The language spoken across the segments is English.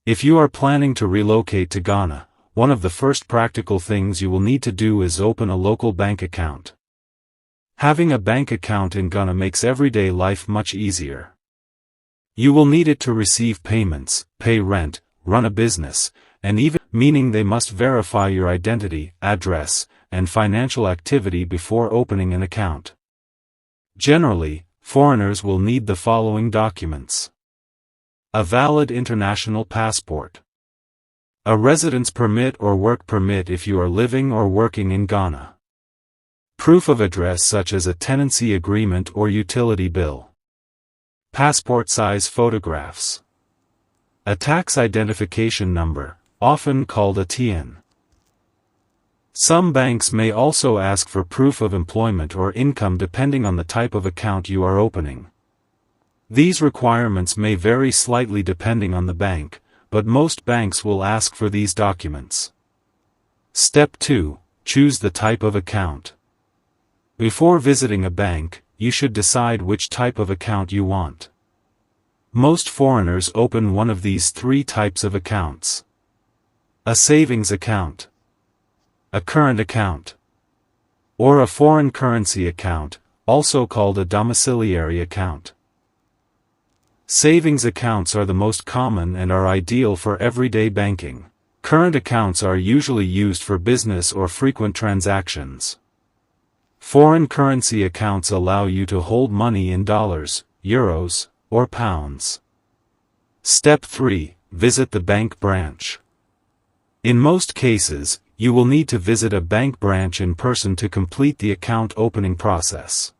If you are planning to relocate to Ghana, one of the first practical things you will need to do is open a local bank account. Having a bank account in Ghana makes everyday life much easier. You will need it to receive payments, pay rent, run a business, and even meaning they must verify your identity, address, and financial activity before opening an account. Generally, foreigners will need the following documents: a valid international passport, a residence permit or work permit if you are living or working in Ghana, proof of address such as a tenancy agreement or utility bill, passport-size photographs, a tax identification number, often called a TIN. Some banks may also ask for proof of employment or income depending on the type of account you are opening. These requirements may vary slightly depending on the bank, but most banks will ask for these documents. Step 2. Choose the type of account. Before visiting a bank, you should decide which type of account you want. Most foreigners open one of these three types of accounts: a savings account, a current account, or a foreign currency account, also called a domiciliary account. Savings accounts are the most common and are ideal for everyday banking. Current accounts are usually used for business or frequent transactions. Foreign currency accounts allow you to hold money in dollars, euros, or pounds. Step 3. Visit the bank branch. In most cases, you will need to visit a bank branch in person to complete the account opening process.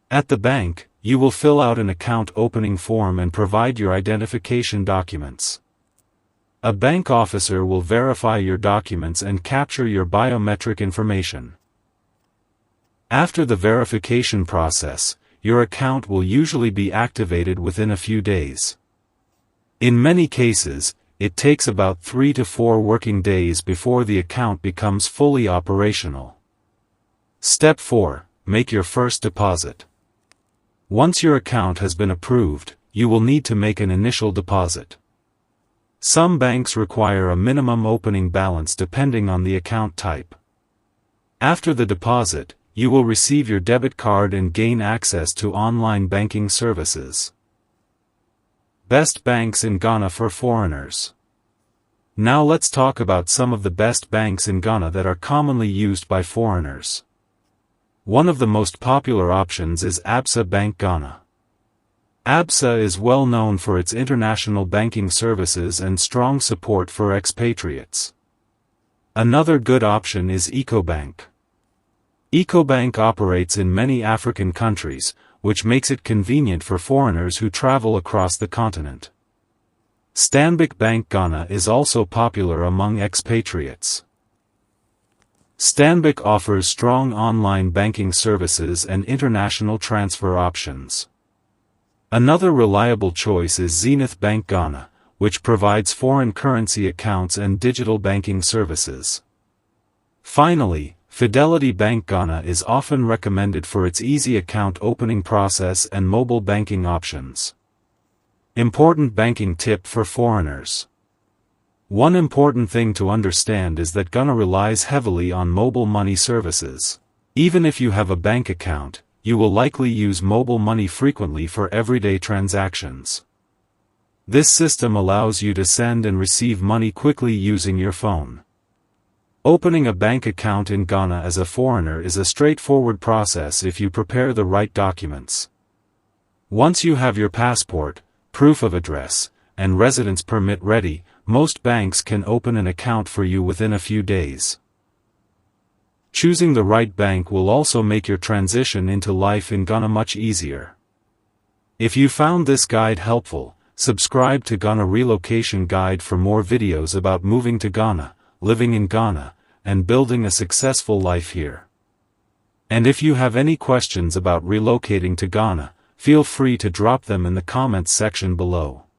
At the bank, you will fill out an account opening form and provide your identification documents. A bank officer will verify your documents and capture your biometric information. After the verification process, your account will usually be activated within a few days. In many cases, it takes about 3 to 4 working days before the account becomes fully operational. Step 4. Make your first deposit. Once your account has been approved, you will need to make an initial deposit. Some banks require a minimum opening balance depending on the account type. After the deposit, you will receive your debit card and gain access to online banking services. Best banks in Ghana for foreigners. Now let's talk about some of the best banks in Ghana that are commonly used by foreigners. One of the most popular options is Absa Bank Ghana. Absa is well known for its international banking services and strong support for expatriates. Another good option is Ecobank. Ecobank operates in many African countries, which makes it convenient for foreigners who travel across the continent. Stanbic Bank Ghana is also popular among expatriates. Stanbic offers strong online banking services and international transfer options. Another reliable choice is Zenith Bank Ghana, which provides foreign currency accounts and digital banking services. Finally, Fidelity Bank Ghana is often recommended for its easy account opening process and mobile banking options. Important banking tip for foreigners. One important thing to understand is that Ghana relies heavily on mobile money services. Even if you have a bank account, you will likely use mobile money frequently for everyday transactions. This system allows you to send and receive money quickly using your phone. Opening a bank account in Ghana as a foreigner is a straightforward process if you prepare the right documents. Once you have your passport, proof of address, and residence permit ready, most banks can open an account for you within a few days. Choosing the right bank will also make your transition into life in Ghana much easier. If you found this guide helpful, subscribe to Ghana Relocation Guide for more videos about moving to Ghana, living in Ghana, and building a successful life here. And if you have any questions about relocating to Ghana, feel free to drop them in the comments section below.